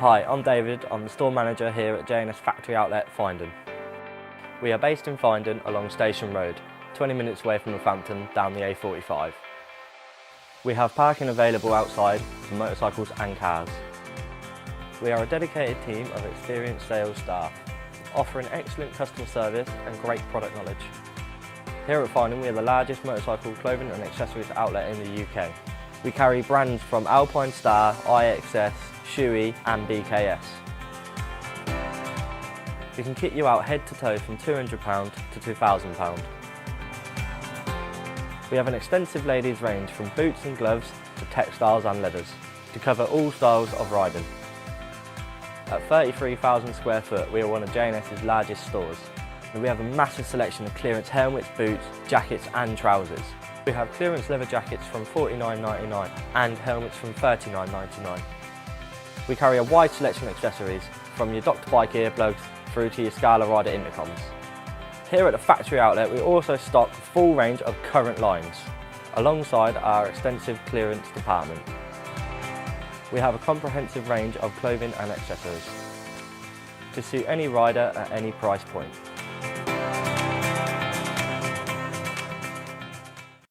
Hi, I'm David. I'm the store manager here at J&S Factory Outlet, Finedon. We are based in Finedon along Station Road, 20 minutes away from Northampton down the A45. We have parking available outside for motorcycles and cars. We are a dedicated team of experienced sales staff, offering excellent customer service and great product knowledge. Here at Finedon, we are the largest motorcycle clothing and accessories outlet in the UK. We carry brands from Alpine Star, IXS, Shoei and BKS. We can kit you out head to toe from £200 to £2,000. We have an extensive ladies range from boots and gloves to textiles and leathers to cover all styles of riding. At 33,000 square foot, we are one of J&S's largest stores, and we have a massive selection of clearance helmets, boots, jackets and trousers. We have clearance leather jackets from £49.99 and helmets from £39.99. We carry a wide selection of accessories from your Dr. Bike earplugs through to your Scala Rider intercoms. Here at the factory outlet, we also stock a full range of current lines, alongside our extensive clearance department. We have a comprehensive range of clothing and accessories to suit any rider at any price point.